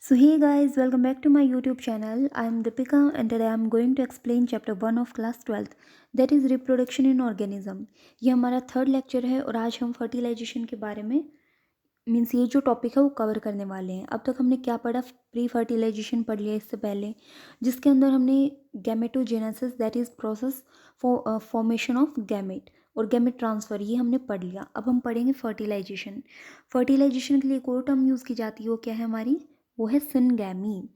So hey guys, welcome back to my YouTube channel. I am Deepika and today I am going to explain chapter 1 of class 12th, that is reproduction in organism. ये हमारा third lecture है और आज हम fertilisation के बारे में means ये जो टॉपिक है वो कवर करने वाले हैं। अब तक हमने क्या पढ़ा, प्री फर्टिलाइजेशन पढ़ लिया इससे पहले, जिसके अंदर हमने gametogenesis that is process formation of gamete और गैमेट ट्रांसफ़र ये हमने पढ़ लिया। अब हम पढ़ेंगे फर्टिलाइजेशन। फर्टिलाइजेशन के लिए एक और टर्म यूज़ की जाती है, वो क्या है हमारी, वो है सिनगैमी।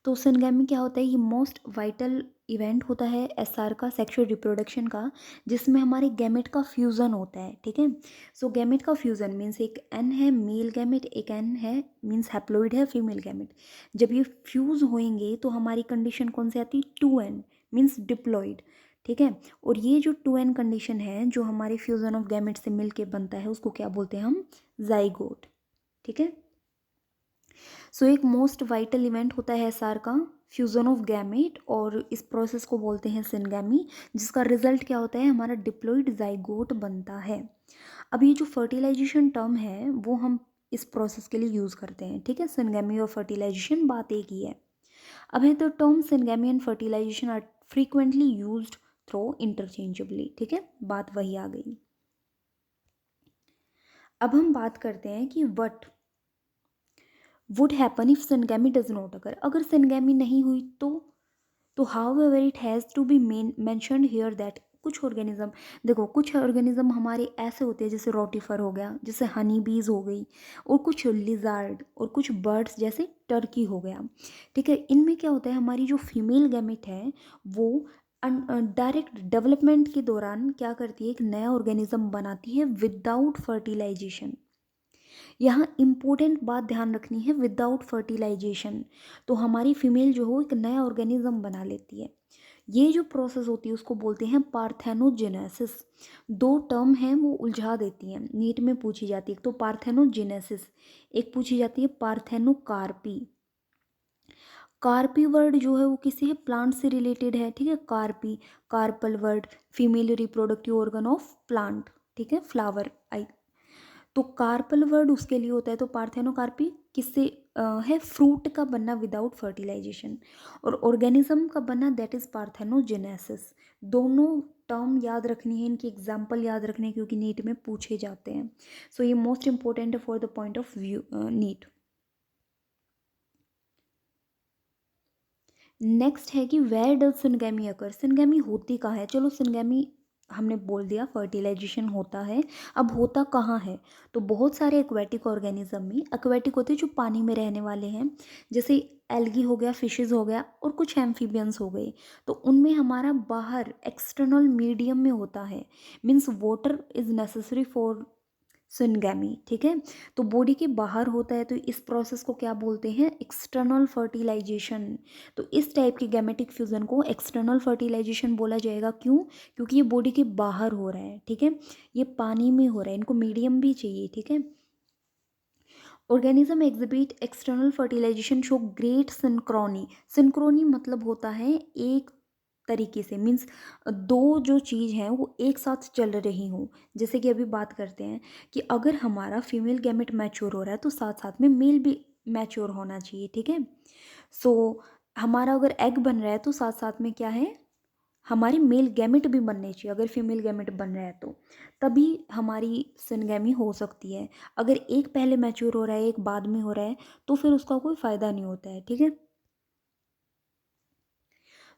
तो सिनगैमी क्या होता है, ये मोस्ट वाइटल इवेंट होता है एसआर का, सेक्सुअल रिप्रोडक्शन का, जिसमें हमारे गैमेट का फ्यूज़न होता है। ठीक है, सो गैमेट का फ्यूज़न मीन्स एक एन है मेल गैमेट, एक एन है मीन्स हैप्लोइड है फीमेल गैमेट। जब ये फ्यूज़ होएंगे तो हमारी कंडीशन कौन सी आती है, 2n मीन्स डिप्लॉइड। ठीक है, और ये जो 2n कंडीशन है जो हमारे फ्यूज़न ऑफ गैमेट से मिल के बनता है उसको क्या बोलते हैं हम, जाइगोट। ठीक है, सो एक मोस्ट वाइटल इवेंट होता है एसआर का, फ्यूज़न ऑफ गैमेट, और इस प्रोसेस को बोलते हैं सिनगैमी, जिसका रिजल्ट क्या होता है, हमारा डिप्लॉइड जाइगोट बनता है। अब ये जो फर्टिलाइजेशन टर्म है वो हम इस प्रोसेस के लिए यूज़ करते हैं। ठीक है, सिनगैमी और फर्टिलाइजेशन बात एक ही है। अब है the term syngamy and fertilization are frequently used through interchangeably. ठीक है, बात वही आ गई। अब हम बात करते हैं कि what would happen if syngamy does not अगर, अगर सिनगैमी नहीं हुई तो however it has to be mentioned here that कुछ ऑर्गेनिज्म, देखो कुछ ऑर्गेनिज्म हमारे ऐसे होते हैं जैसे रोटिफर हो गया, जैसे हनी बीज हो गई, और कुछ लिजार्ड और कुछ बर्ड्स जैसे टर्की हो गया। ठीक है, इनमें क्या होता है, हमारी जो फीमेल गैमेट है वो डायरेक्ट डेवलपमेंट के दौरान क्या करती है, एक नया ऑर्गेनिज्म बनाती है विदाउट फर्टिलाइजेशन। यहाँ इम्पोर्टेंट बात ध्यान रखनी है, विदाउट फर्टिलाइजेशन, तो हमारी फीमेल जो हो एक नया ऑर्गेनिज्म बना लेती है। ये जो प्रोसेस होती है उसको बोलते हैं पार्थेनोजेनेसिस। दो टर्म हैं वो उलझा देती हैं, नीट में पूछी जाती है, एक तो पार्थेनोजेनेसिस, एक पूछी जाती है पार्थेनोकार्पी। कार्पी वर्ड जो है वो किसी है, प्लांट से रिलेटेड है। ठीक है, carpi, carpel word, female reproductive organ of plant. ठीक है, फ्लावर आई, तो कार्पल वर्ड उसके लिए होता है। तो पार्थेनोकार्पी किससे है, फ्रूट का बनना विदाउट फर्टिलाइजेशन, और ऑर्गेनिज्म का बनना दैट इज पार्थेनोजेनेसिस। दोनों टर्म याद रखनी है, इनकी एग्जाम्पल याद रखने हैं क्योंकि नीट में पूछे जाते हैं। सो ये मोस्ट इंपॉर्टेंट है for the point of view NEET. Next है कि where does syngamy occur, syngamy होती कहाँ है। चलो सिनगैमी हमने बोल दिया, फर्टिलाइजेशन होता है, अब होता कहाँ है, तो बहुत सारे एक्वेटिक ऑर्गेनिज्म में, एक्वेटिक होते हैं जो पानी में रहने वाले हैं, जैसे एल्गी हो गया, फिशेज हो गया, और कुछ एम्फीबियंस हो गए, तो उनमें हमारा बाहर एक्सटर्नल मीडियम में होता है, means water is necessary for syngamy. ठीक है, तो बॉडी के बाहर होता है, तो इस प्रोसेस को क्या बोलते हैं, एक्सटर्नल फर्टिलाइजेशन। तो इस टाइप के गैमेटिक फ्यूजन को एक्सटर्नल फर्टिलाइजेशन बोला जाएगा। क्यों, क्योंकि ये बॉडी के बाहर हो रहा है। ठीक है, ये पानी में हो रहा है, इनको मीडियम भी चाहिए। ठीक है, organism exhibit external fertilization show great synchrony. Synchrony मतलब होता है एक तरीके से, मीन्स दो जो चीज़ हैं वो एक साथ चल रही हों। जैसे कि अभी बात करते हैं कि अगर हमारा फीमेल गैमेट मैच्योर हो रहा है तो साथ साथ में मेल भी मैच्योर होना चाहिए। ठीक है, सो हमारा अगर एग बन रहा है तो साथ साथ में क्या है, हमारी मेल गैमेट भी बनने चाहिए। अगर फीमेल गैमेट बन रहा है तो तभी हमारी सिनगैमी हो सकती है। अगर एक पहले मैच्योर हो रहा है एक बाद में हो रहा है तो फिर उसका कोई फ़ायदा नहीं होता है। ठीक है,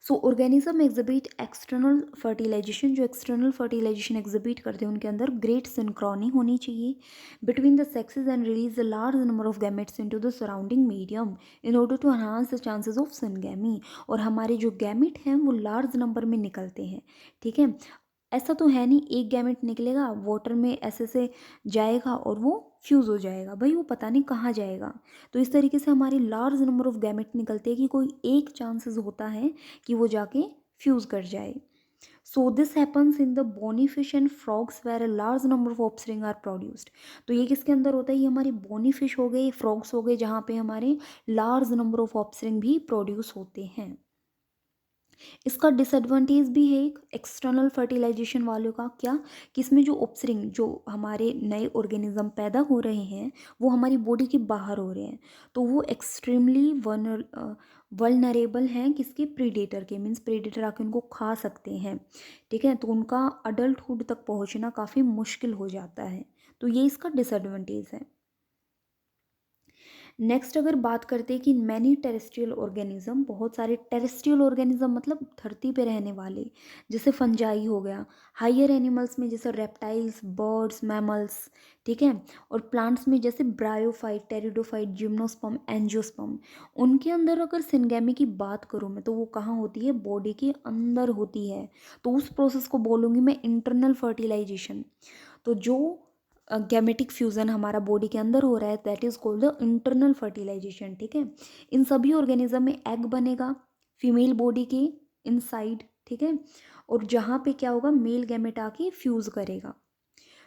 so organism exhibit external fertilization, जो एक्सटर्नल फर्टिलाइजेशन एग्जिबिट करते हैं उनके अंदर ग्रेट सिंक्रोनी होनी चाहिए between the sexes and release the large number of gametes into the surrounding medium in order to enhance the chances of syngamy. और हमारे जो गैमेट हैं वो लार्ज नंबर में निकलते हैं। ठीक है, ऐसा तो है नहीं एक गैमेट निकलेगा वाटर में ऐसे से जाएगा और वो फ्यूज़ हो जाएगा, भाई वो पता नहीं कहाँ जाएगा। तो इस तरीके से हमारे लार्ज नंबर ऑफ गैमेट निकलते हैं कि कोई एक चांसेस होता है कि वो जाके फ्यूज़ कर जाए। So this happens in the bony fish and frogs where a large number of offspring are produced. तो ये किसके अंदर होता है, ये हमारी बोनी फिश हो गए, फ्रॉग्स हो गए, जहाँ पे हमारे लार्ज नंबर ऑफ ऑफस्प्रिंग भी प्रोड्यूस होते हैं। इसका डिसएडवांटेज भी है एक एक्सटर्नल फर्टिलाइजेशन वालों का, क्या कि इसमें जो उपसरिंग जो हमारे नए ऑर्गेनिज्म पैदा हो रहे हैं वो हमारी बॉडी के बाहर हो रहे हैं, तो वो एक्सट्रीमली वल्नरेबल हैं किसके, प्रीडेटर के, मीन्स प्रीडेटर आके उनको खा सकते हैं। ठीक है, तो उनका अडल्टहुड तक पहुंचना काफ़ी मुश्किल हो जाता है, तो ये इसका डिसएडवांटेज है। नेक्स्ट अगर बात करते हैं कि मैनी टेरेस्ट्रियल ऑर्गेनिज्म, बहुत सारे टेरेस्ट्रियल ऑर्गेनिज्म मतलब धरती पे रहने वाले, जैसे फंजाई हो गया, हायर एनिमल्स में जैसे रेप्टाइल्स, बर्ड्स, मैमल्स, ठीक है, और प्लांट्स में जैसे ब्रायोफाइट, टेरिडोफाइट, जिम्नोस्पर्म, एंजियोस्पर्म। उनके अंदर अगर सिनगेमी की बात करूँ मैं, तो वो कहाँ होती है, बॉडी के अंदर होती है, तो उस प्रोसेस को बोलूँगी मैं इंटरनल फर्टिलाइजेशन। तो जो गैमेटिक फ्यूज़न हमारा बॉडी के अंदर हो रहा है, that is called the internal fertilization. ठीक है, इन सभी ऑर्गेनिज्म में एग बनेगा फीमेल बॉडी के इनसाइड, ठीक है, और जहाँ पे क्या होगा, मेल गैमेट आके फ्यूज़ करेगा।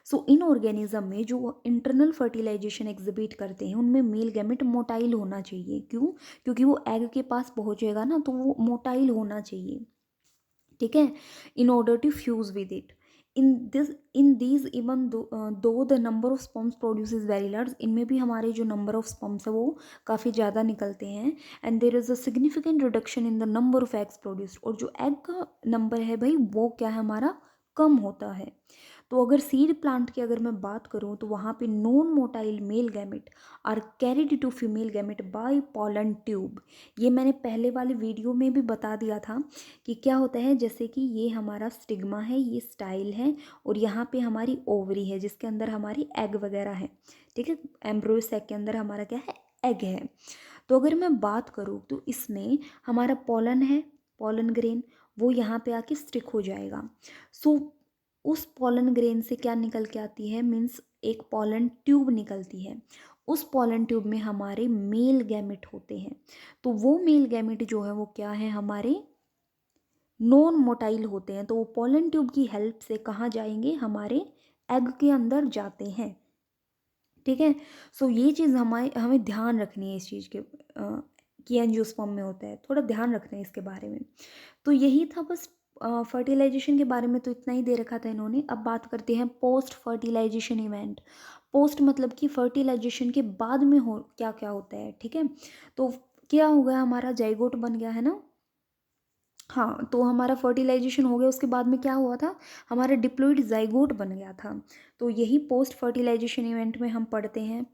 सो इन ऑर्गेनिज्म में जो इंटरनल फर्टिलाइजेशन एग्जिबिट करते हैं उनमें मेल गैमेट मोटाइल होना चाहिए। क्यों? क्योंकि वो एग के पास पहुंचेगा ना, तो वो मोटाइल होना चाहिए। ठीक है, in order to fuse with it. In these even though the number of sperms produce is very large, इनमें भी हमारे जो नंबर ऑफ स्पर्म्स है वो काफ़ी ज़्यादा निकलते हैं। And there is a significant reduction in the number of eggs produced, और जो एग का नंबर है भाई वो क्या है हमारा, कम होता है। तो अगर सीड प्लांट की अगर मैं बात करूँ तो वहाँ पे non motile male gamete are carried to female gamete by pollen tube. ये मैंने पहले वाले वीडियो में भी बता दिया था कि क्या होता है, जैसे कि ये हमारा स्टिग्मा है, ये स्टाइल है, और यहाँ पे हमारी ओवरी है जिसके अंदर हमारी एग वगैरह है। ठीक है, एम्ब्रियो सैक के अंदर हमारा क्या है, एग है। तो अगर मैं बात करूँ तो इसमें हमारा पोलन है, पोलन ग्रेन, वो यहाँ पे आके स्टिक हो जाएगा। सो उस पोलन ग्रेन से क्या निकल के आती है, मीन्स एक पोलन ट्यूब निकलती है। उस पोलन ट्यूब में हमारे मेल गैमेट होते हैं। तो वो मेल गैमेट जो है वो क्या है, हमारे नॉन मोटाइल होते हैं। तो वो पोलन ट्यूब की हेल्प से कहाँ जाएंगे, हमारे एग के अंदर जाते हैं। ठीक है, सो ये चीज़ हमें ध्यान रखनी है इस चीज़ के कि एंजियोस्पर्म में होता है, थोड़ा ध्यान रखना है इसके बारे में। तो यही था बस, फर्टिलाइजेशन के बारे में तो इतना ही दे रखा था इन्होंने। अब बात करते हैं पोस्ट फर्टिलाइजेशन इवेंट। पोस्ट मतलब कि फर्टिलाइजेशन के बाद में हो क्या क्या होता है। ठीक है, तो क्या हो गया, हमारा जाइगोट बन गया है ना। हाँ, तो हमारा फर्टिलाइजेशन हो गया, उसके बाद में क्या हुआ था, हमारा डिप्लॉइड जाइगोट बन गया था। तो यही पोस्ट फर्टिलाइजेशन इवेंट में हम पढ़ते हैं।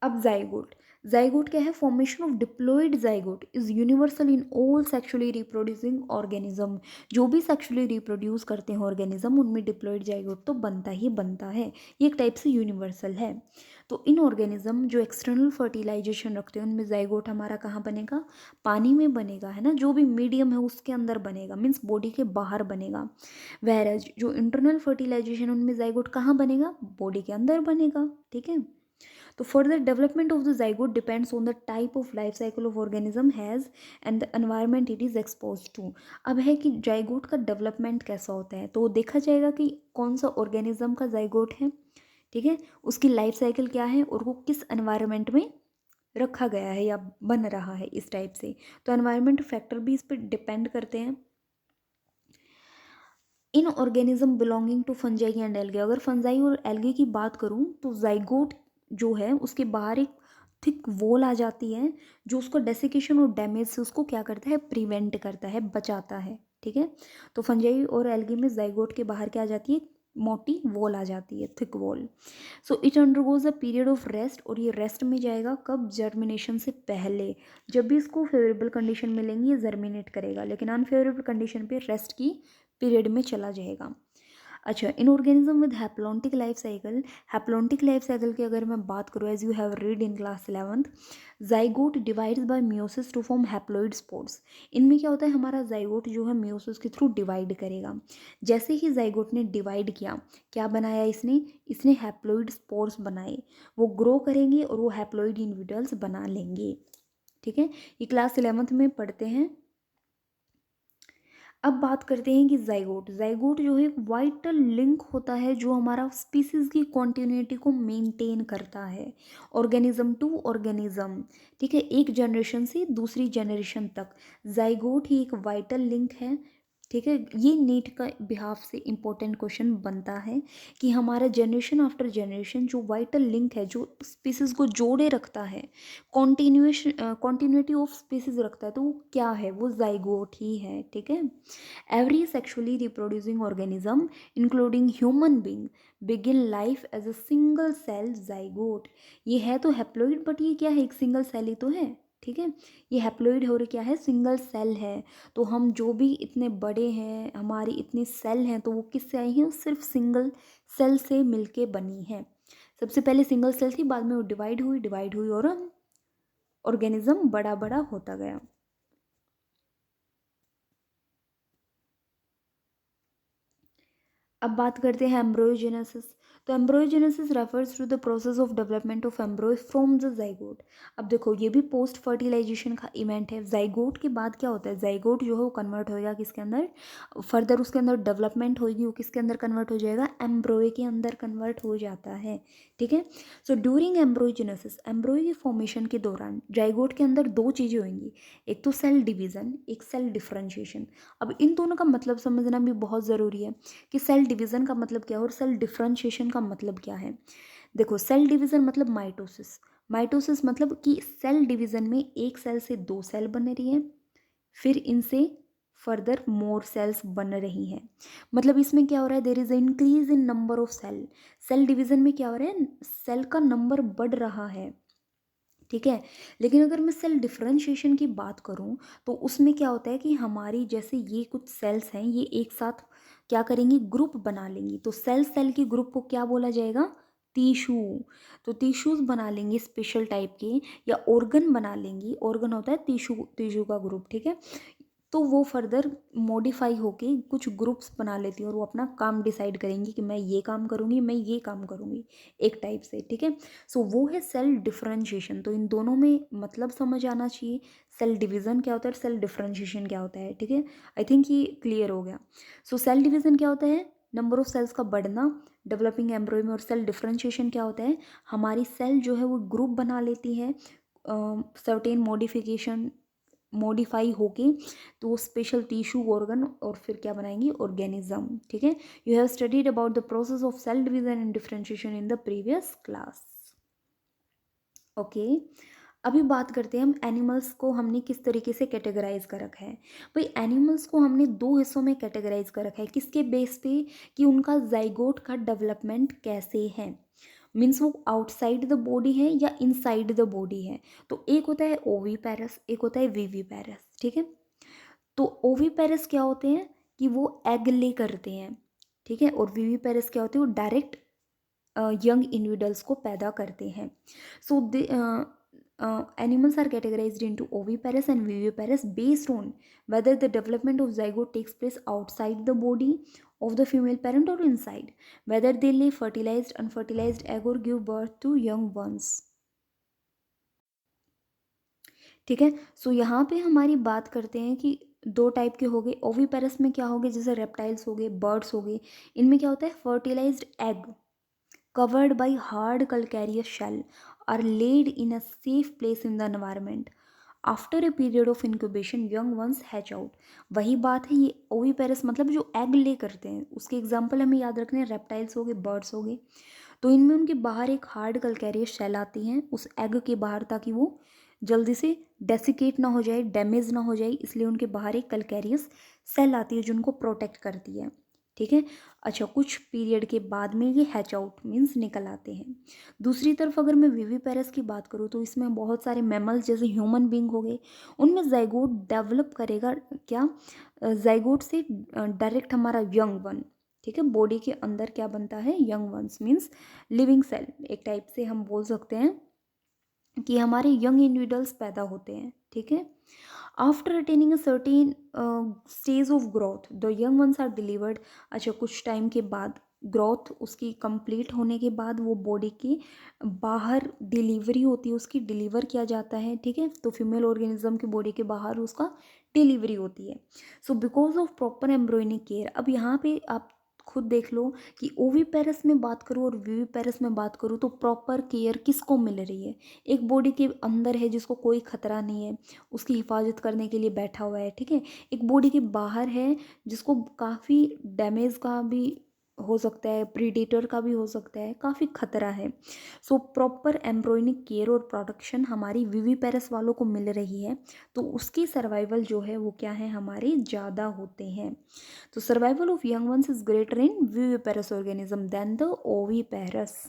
अब जाइगोट, जाइगोट क्या है, formation of diploid zygote is universal in all sexually reproducing organism. जो भी सेक्सुअली रिप्रोड्यूस करते हैं ऑर्गेनिज्म उनमें डिप्लॉइड जाइगोट तो बनता ही बनता है, ये एक टाइप से यूनिवर्सल है। तो इन ऑर्गेनिज्म जो एक्सटर्नल फर्टिलाइजेशन रखते हैं उनमें जाइगोट हमारा कहाँ बनेगा, पानी में बनेगा, है ना, जो भी मीडियम है उसके अंदर बनेगा, मीन्स बॉडी के बाहर बनेगा। वैरज जो इंटरनल फर्टिलाइजेशन उनमें जाइगोट कहाँ बनेगा, बॉडी के अंदर बनेगा। ठीक है, तो further development of the zygote depends on the type of life cycle of organism has and the environment it is exposed to। अब है कि जाइगोट का डेवलपमेंट कैसा होता है, तो देखा जाएगा कि कौन सा ऑर्गेनिज्म का जाइगोट है। ठीक है, उसकी लाइफ साइकिल क्या है और वो किस एनवायरनमेंट में रखा गया है या बन रहा है, इस टाइप से। तो एनवायरनमेंट फैक्टर भी इस पर डिपेंड करते हैं। In organism belonging to fungi and algae, अगर फंजाई और एल्गे की बात करूं तो जाइगोट जो है उसके बाहर एक थिक वॉल आ जाती है जो उसको डेसिकेशन और डैमेज से उसको क्या करता है, प्रिवेंट करता है, बचाता है। ठीक है, तो फंजाई और एल्गे में जाइगोट के बाहर क्या आ जाती है, मोटी वॉल आ जाती है, thick wall. So it undergoes a period of rest, और ये रेस्ट में जाएगा कब, जर्मिनेशन से पहले। जब भी इसको फेवरेबल कंडीशन मिलेंगी ये जर्मिनेट करेगा, लेकिन अनफेवरेबल कंडीशन पे रेस्ट की पीरियड में चला जाएगा। अच्छा, in organism with haplontic life cycle, haplontic life cycle की अगर मैं बात करूँ, as you have read in class 11th, zygote divides by meiosis to form haploid spores. इनमें क्या होता है, हमारा जाइगोट जो है मियोसिस के थ्रू डिवाइड करेगा। जैसे ही जाइगोट ने डिवाइड किया, क्या बनाया इसने, इसने हैप्लॉइड स्पोर्स बनाए, वो ग्रो करेंगे और वो हैप्लॉइड इंडिविजुअल्स बना लेंगे। ठीक है, ये क्लास 11th में पढ़ते हैं। अब बात करते हैं कि जाइगोट जाइगोट जो है एक वाइटल लिंक होता है जो हमारा स्पीसीज की कॉन्टिन्यूटी को मेंटेन करता है ऑर्गेनिज्म टू ऑर्गेनिज्म। ठीक है, एक जनरेशन से दूसरी जनरेशन तक जाइगोट ही एक वाइटल लिंक है। ठीक है, ये नीट का बिहाफ से इम्पोर्टेंट क्वेश्चन बनता है कि हमारा जनरेशन आफ्टर जनरेशन जो वाइटल लिंक है जो स्पीसीज को जोड़े रखता है, कॉन्टिन्यूटी ऑफ स्पीसीज रखता है, तो वो क्या है, वो जाइगोट ही है। ठीक है, every sexually reproducing organism including human being begin life as a single cell zygote। ये है तो हैप्लोइड, बट ये क्या है, एक सिंगल सेल ही तो है। ठीक है, ये हैप्लोइड हो रही क्या है, सिंगल सेल है। तो हम जो भी इतने बड़े हैं, हमारी इतनी सेल हैं, तो वो किससे आई हैं, सिर्फ सिंगल सेल से मिलके बनी है। सबसे पहले सिंगल सेल थी, बाद में वो डिवाइड हुई और ऑर्गेनिज्म बड़ा बड़ा होता गया। अब बात करते हैं एम्ब्रोयोजेनेसिस। तो embryogenesis refers to the process of development of embryo from the zygote. अब देखो, ये भी पोस्ट फर्टिलाइजेशन का इवेंट है। जाइगोट के बाद क्या होता है, जाइगोट जो है वो कन्वर्ट होएगा किसके अंदर, फर्दर उसके अंदर डेवलपमेंट होगी, वो किसके अंदर कन्वर्ट हो जाएगा, एम्ब्रोय के अंदर कन्वर्ट हो जाता है। ठीक है, सो ड्यूरिंग एम्ब्रोयोजेनेसिस, एम्ब्रोय के फॉर्मेशन के दौरान जाइगोट के अंदर दो चीज़ें होंगी, एक तो सेल डिवीज़न, एक सेल डिफरेंशिएशन। अब इन दोनों का मतलब समझना भी बहुत ज़रूरी है कि सेल डिवीज़न का मतलब क्या है और सेल डिफरेंशिएशन का मतलब क्या है। देखो, सेल डिवीज़न मतलब माइटोसिस, माइटोसिस मतलब कि सेल डिवीज़न में एक सेल से दो सेल बन रही हैं, फिर इनसे फर्दर मोर सेल्स बन रही हैं। मतलब इसमें क्या हो रहा है, there is increase in number of cell. Cell division में क्या हो रहा है, सेल का नंबर बढ़ रहा है। ठीक है, लेकिन अगर मैं सेल डिफरेंशिएशन की बात करूं तो उसमें क्या होता है कि हमारी जैसे ये कुछ सेल्स हैं, ये एक साथ क्या करेंगी, ग्रुप बना लेंगी। तो सेल सेल के ग्रुप को क्या बोला जाएगा, टिशू। तो टिश्यूज बना लेंगे स्पेशल टाइप के, या ऑर्गन बना लेंगी, ऑर्गन होता है टिशू, टिशू का ग्रुप। ठीक है, तो वो फर्दर मॉडिफाई होके कुछ ग्रुप्स बना लेती है और वो अपना काम डिसाइड करेंगी कि मैं ये काम करूँगी, मैं ये काम करूँगी, एक टाइप से। ठीक है, सो वो है सेल डिफरेंशिएशन। तो इन दोनों में मतलब समझ आना चाहिए, सेल डिवीज़न क्या होता है और सेल डिफरेंशिएशन क्या होता है। ठीक है, आई थिंक ये क्लियर हो गया। सो सेल डिवीज़न क्या होता है, नंबर ऑफ सेल्स का बढ़ना डेवलपिंग एम्ब्रॉय में। और सेल डिफरेंशिएशन क्या होता है, हमारी सेल जो है वो ग्रुप बना लेती है सर्टेन मॉडिफिकेशन, मॉडिफाई होके, तो वो स्पेशल टिश्यू ऑर्गन और फिर क्या बनाएंगी, ऑर्गेनिज्म। ठीक है, you have studied about the process of cell division and differentiation in the previous class. Okay, अभी बात करते हैं हम एनिमल्स को हमने किस तरीके से कैटेगराइज कर रखा है। भाई, एनिमल्स को हमने दो हिस्सों में कैटेगराइज कर रखा है, किसके बेस पे, कि उनका जाइगोट का डेवलपमेंट कैसे है, मीन्स वो आउटसाइड द बॉडी है या इनसाइड द बॉडी है। तो एक होता है ओवी पैरस, एक होता है वीवी पैरस। ठीक है, तो ओवी पैरस क्या होते हैं कि वो एग ले करते हैं। ठीक है, और वीवी पैरस क्या होते हैं, वो डायरेक्ट यंग इंडिविडल्स को पैदा करते हैं। सो animals are categorized into oviparous and viviparous based on whether the development of zygote takes place outside the body of the female parent or inside, whether they lay fertilized, unfertilized egg or give birth to young ones। ठीक है, सो यहाँ पे हमारी बात करते हैं कि दो टाइप के हो गए। ओविपेरस में क्या हो गए, जैसे रेप्टाइल्स हो गए, बर्ड्स हो गए, इनमें क्या होता है, fertilized egg covered by hard calcareous shell are laid in a safe place in the environment. After a period of incubation, young ones hatch out। वही बात है, ये ओविपेरस मतलब जो एग ले करते हैं, उसके एग्जाम्पल हमें याद रखने हैं, रेप्टाइल्स हो गए, बर्ड्स हो गए। तो इनमें उनके बाहर एक हार्ड कल्केरियस शेल आती है उस एग के बाहर, ताकि वो जल्दी से डेसिकेट ना हो जाए, डैमेज ना हो जाए, इसलिए उनके बाहर एक कल्केरियस सेल आती है जो उनको प्रोटेक्ट करती है। ठीक है, अच्छा, कुछ पीरियड के बाद में ये हैच आउट मीन्स निकल आते हैं। दूसरी तरफ अगर मैं विविपेरस की बात करूँ तो इसमें बहुत सारे मैमल्स जैसे ह्यूमन बींग हो गए, उनमें जाइगोट डेवलप करेगा क्या, जाइगोट से डायरेक्ट हमारा यंग वन। ठीक है, बॉडी के अंदर क्या बनता है, young ones means living cell, एक टाइप से हम बोल सकते हैं कि हमारे यंग इंडिविजुअल्स पैदा होते हैं। ठीक है, after attaining a certain stage of growth the young ones are delivered. अच्छा, कुछ टाइम के बाद ग्रोथ उसकी कंप्लीट होने के बाद वो बॉडी के बाहर डिलीवरी होती है, उसकी डिलीवर किया जाता है, ठीक है। तो फीमेल ऑर्गेनिज्म की बॉडी के बाहर उसका डिलीवरी होती है। So because of proper embryonic care, अब यहाँ पे आप खुद देख लो कि ओवीपेरस में बात करूँ और वीवीपेरस में बात करूँ तो प्रॉपर केयर किसको मिल रही है। एक बॉडी के अंदर है जिसको कोई खतरा नहीं है, उसकी हिफाजत करने के लिए बैठा हुआ है, ठीक है। एक बॉडी के बाहर है जिसको काफ़ी डैमेज का भी हो सकता है, प्रीडेटर का भी हो सकता है, काफ़ी खतरा है। सो प्रॉपर एम्ब्रॉयनिक केयर और प्रोटेक्शन हमारी विवीपेरस वालों को मिल रही है, तो उसकी सर्वाइवल जो है वो क्या है, हमारे ज़्यादा होते हैं। तो survival of young ones is greater in viviparous organism than the oviparous.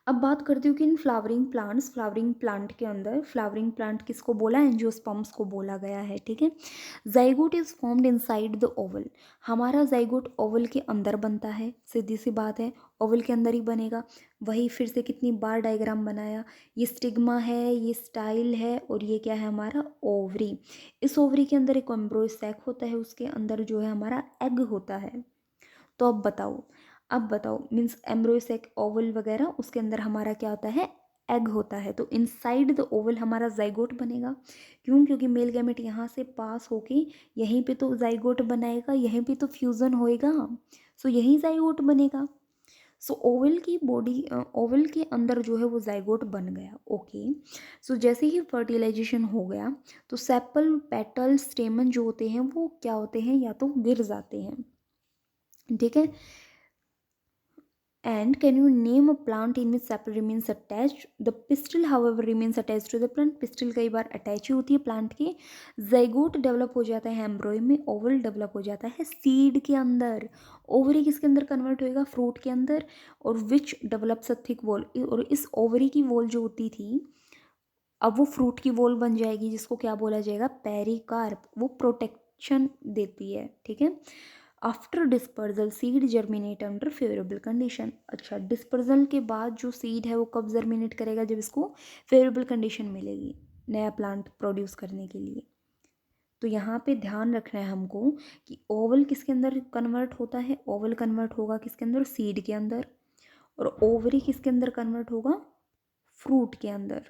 अब बात करती हूँ कि in flowering plants, flowering plant के अंदर, फ्लावरिंग प्लांट किसको बोला, एंजियोस्पर्म्स को बोला गया है, ठीक है। Zygote is formed inside the Oval, हमारा जाइगोट ओवल के अंदर बनता है, सीधी सी बात है, ओवल के अंदर ही बनेगा। वही फिर से कितनी बार डायग्राम बनाया, ये स्टिग्मा है, ये स्टाइल है, और ये क्या है हमारा ओवरी। इस ओवरी के अंदर एक एम्ब्रॉय सैक होता है, उसके अंदर जो है हमारा एग होता है। तो अब बताओ मीन्स एम्ब्रोसेक ओवल वगैरह, उसके अंदर हमारा क्या होता है, एग होता है। तो इनसाइड द ओवल हमारा जाइगोट बनेगा। क्यों? क्योंकि मेल गैमेट यहाँ से पास होके यहीं पे तो जाइगोट बनाएगा, यहीं पे तो फ्यूज़न होएगा, सो यहीं जाइगोट बनेगा। सो ओवल की बॉडी, ओवल के अंदर जो है वो जाइगोट बन गया, ओके। सो जैसे ही फर्टिलाइजेशन हो गया तो सेपल, पेटल, स्टेमन जो होते हैं वो क्या होते हैं, या तो गिर जाते हैं, ठीक है। And can you name a plant in which sepal remains attached? The pistil, however, remains attached to the plant. Pistil कई बार अटैच ही होती है प्लांट के। जाइगोट डेवलप हो जाता है एम्ब्रॉय में, ओवल डेवलप हो जाता है सीड के अंदर, ओवरी किसके अंदर कन्वर्ट होएगा, फ्रूट के अंदर, और which develops a thick wall. और इस ओवरी की वॉल जो होती थी अब वो फ्रूट की वॉल बन जाएगी, जिसको क्या बोला जाएगा, पेरिकार्प। वो प्रोटेक्शन देती है, ठीक है। After dispersal seed germinate under favourable condition. अच्छा, डिस्पर्जल के बाद जो सीड है वो कब जर्मिनेट करेगा, जब इसको फेवरेबल कंडीशन मिलेगी नया प्लांट प्रोड्यूस करने के लिए। तो यहाँ पे ध्यान रखना है हमको कि ओवल किसके अंदर कन्वर्ट होता है, ओवल कन्वर्ट होगा किसके अंदर, सीड के अंदर, और ओवरी किसके अंदर कन्वर्ट होगा, फ्रूट के अंदर।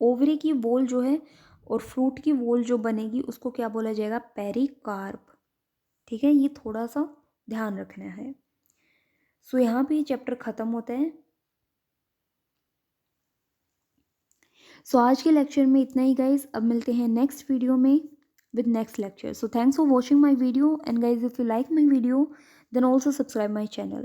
ओवरी की वॉल जो है और फ्रूट की वॉल जो बनेगी उसको क्या बोला जाएगा, पेरिकार्प, ठीक है। ये थोड़ा सा ध्यान रखना है। सो यहाँ पे ये चैप्टर ख़त्म होता है। सो आज के लेक्चर में इतना ही गाइज, अब मिलते हैं नेक्स्ट वीडियो में with next lecture. So thanks for watching my video, and guys, if you like my video then also subscribe my channel.